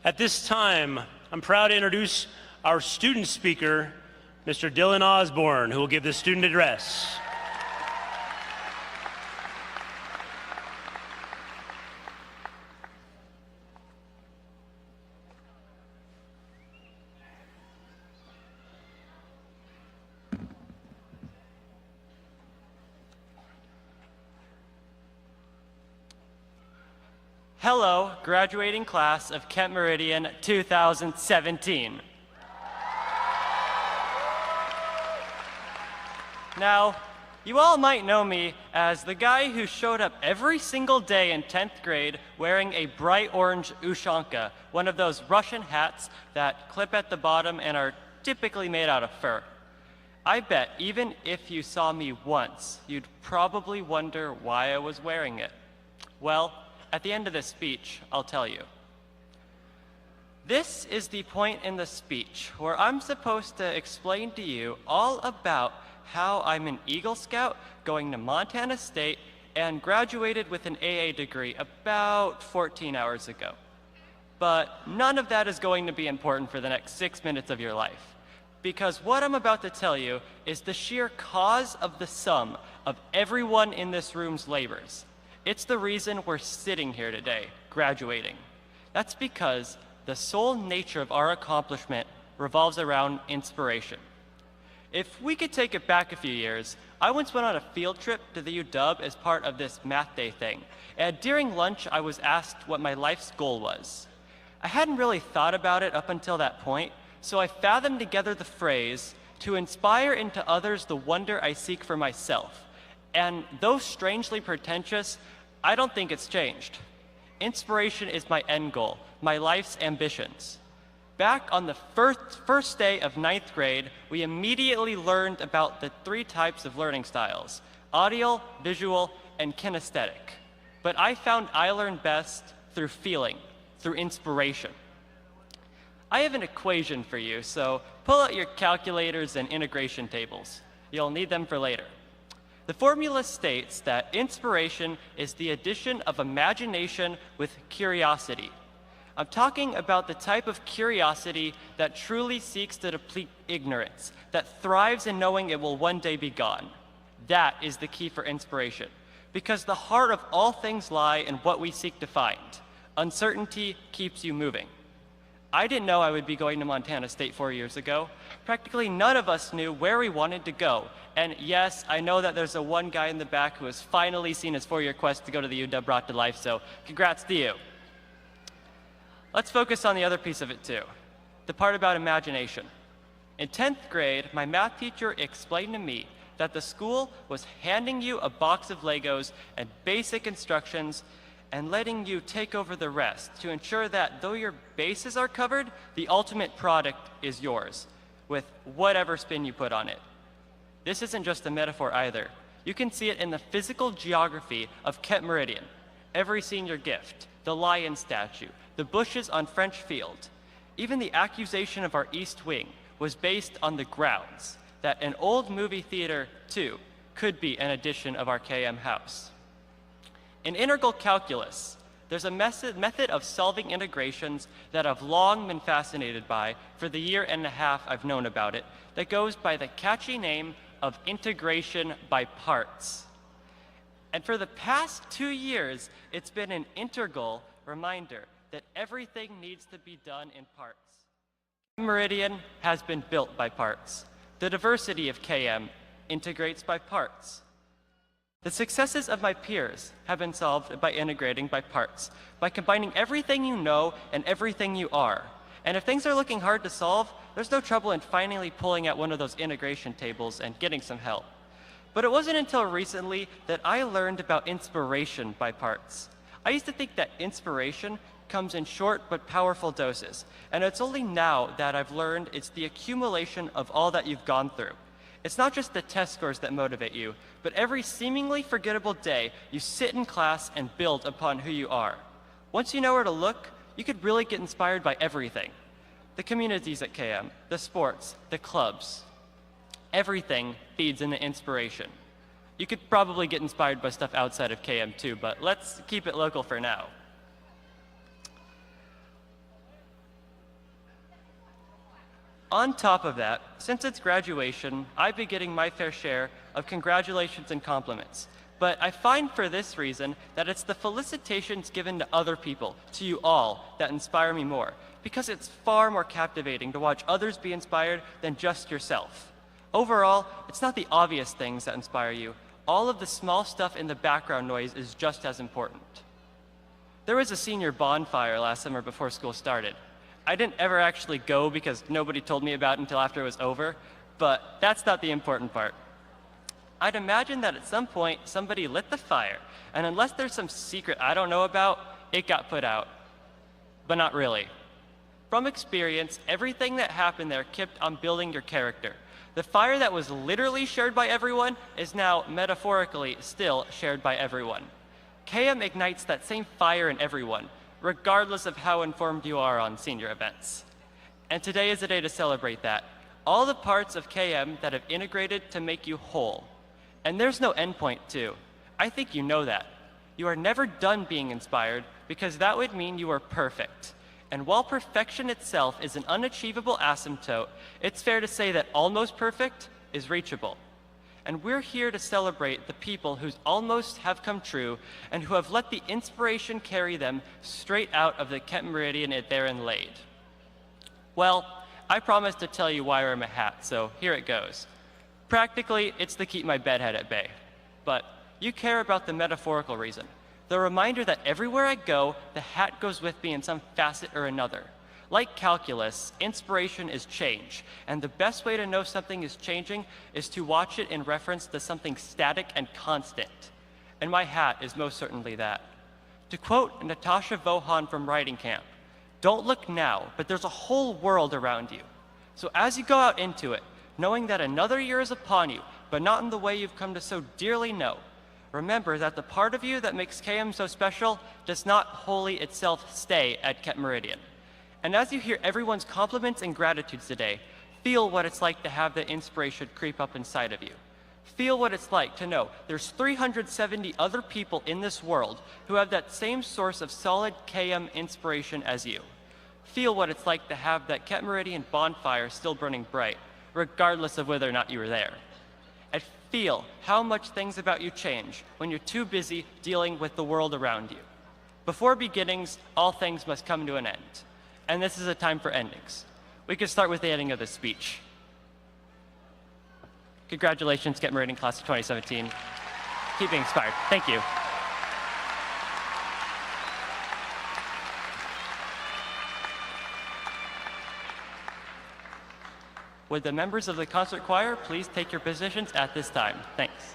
At this time, I'm proud to introduce our student speaker, Mr. Dylan Osborn, who will give the student address. Hello, graduating class of Kent Meridian 2017. Now, you all might know me as the guy who showed up every single day in 10th grade wearing a bright orange ushanka, one of those Russian hats that clip at the bottom and are typically made out of fur. I bet even if you saw me once, you'd probably wonder why I was wearing it. Well, at the end of this speech, I'll tell you. This is the point in the speech where I'm supposed to explain to you all about how I'm an Eagle Scout going to Montana State and graduated with an AA degree about 14 hours ago. But none of that is going to be important for the next 6 minutes of your life, because what I'm about to tell you is the sheer cause of the sum of everyone in this room's labors. It's the reason we're sitting here today, graduating. That's because the sole nature of our accomplishment revolves around inspiration. If we could take it back a few years, I once went on a field trip to the UW as part of this math day thing, and during lunch I was asked what my life's goal was. I hadn't really thought about it up until that point, so I fathomed together the phrase, "to inspire into others the wonder I seek for myself." And though strangely pretentious, I don't think it's changed. Inspiration is my end goal, my life's ambitions. Back on the first day of 9th grade, we immediately learned about the 3 types of learning styles: audio, visual, and kinesthetic. But I found I learned best through feeling, through inspiration. I have an equation for you, so pull out your calculators and integration tables. You'll need them for later. The formula states that inspiration is the addition of imagination with curiosity. I'm talking about the type of curiosity that truly seeks to deplete ignorance, that thrives in knowing it will one day be gone. That is the key for inspiration, because the heart of all things lie in what we seek to find. Uncertainty keeps you moving. I didn't know I would be going to Montana State 4 years ago. Practically none of us knew where we wanted to go. And yes, I know that there's one guy in the back who has finally seen his 4-year quest to go to the UW brought to life, so congrats to you. Let's focus on the other piece of it too, the part about imagination. In 10th grade, my math teacher explained to me that the school was handing you a box of Legos and basic instructions and letting you take over the rest to ensure that though your bases are covered, the ultimate product is yours, with whatever spin you put on it. This isn't just a metaphor either. You can see it in the physical geography of Kent Meridian. Every senior gift, the lion statue, the bushes on French Field. Even the accusation of our East Wing was based on the grounds that an old movie theater, too, could be an addition of our KM house. In integral calculus, there's a method of solving integrations that I've long been fascinated by for the year and a half I've known about it, that goes by the catchy name of integration by parts. And for the past 2 years, it's been an integral reminder that everything needs to be done in parts. Meridian has been built by parts. The diversity of KM integrates by parts. The successes of my peers have been solved by integrating by parts, by combining everything you know and everything you are. And if things are looking hard to solve, there's no trouble in finally pulling out one of those integration tables and getting some help. But it wasn't until recently that I learned about inspiration by parts. I used to think that inspiration comes in short but powerful doses, and it's only now that I've learned it's the accumulation of all that you've gone through. It's not just the test scores that motivate you, but every seemingly forgettable day you sit in class and build upon who you are. Once you know where to look, you could really get inspired by everything. The communities at KM, the sports, the clubs. Everything feeds in the inspiration. You could probably get inspired by stuff outside of KM too, but let's keep it local for now. On top of that, since it's graduation, I've been getting my fair share of congratulations and compliments. But I find for this reason that it's the felicitations given to other people, to you all, that inspire me more, because it's far more captivating to watch others be inspired than just yourself. Overall, it's not the obvious things that inspire you. All of the small stuff in the background noise is just as important. There was a senior bonfire last summer before school started. I didn't ever actually go because nobody told me about it until after it was over, but that's not the important part. I'd imagine that at some point somebody lit the fire, and unless there's some secret I don't know about, it got put out. But not really. From experience, everything that happened there kept on building your character. The fire that was literally shared by everyone is now metaphorically still shared by everyone. KM ignites that same fire in everyone, regardless of how informed you are on senior events. And today is a day to celebrate that. All the parts of KM that have integrated to make you whole. And there's no endpoint too. I think you know that. You are never done being inspired because that would mean you are perfect. And while perfection itself is an unachievable asymptote, it's fair to say that almost perfect is reachable. And we're here to celebrate the people whose almost have come true and who have let the inspiration carry them straight out of the Kent Meridian therein laid. Well, I promised to tell you why I wear my hat, so here it goes. Practically, it's to keep my bedhead at bay. But you care about the metaphorical reason. The reminder that everywhere I go, the hat goes with me in some facet or another. Like calculus, inspiration is change, and the best way to know something is changing is to watch it in reference to something static and constant. And my hat is most certainly that. To quote Natasha Vohan from Writing Camp, "Don't look now, but there's a whole world around you. So as you go out into it, knowing that another year is upon you, but not in the way you've come to so dearly know, remember that the part of you that makes KM so special does not wholly itself stay at Kent Meridian. And as you hear everyone's compliments and gratitudes today, feel what it's like to have the inspiration creep up inside of you. Feel what it's like to know there's 370 other people in this world who have that same source of solid KM inspiration as you. Feel what it's like to have that Kent Meridian bonfire still burning bright, regardless of whether or not you were there. And feel how much things about you change when you're too busy dealing with the world around you. Before beginnings, all things must come to an end. And this is a time for endings. We could start with the ending of this speech. Congratulations, Kent Meridian Class of 2017. Keep being inspired. Thank you. Would the members of the concert choir please take your positions at this time? Thanks.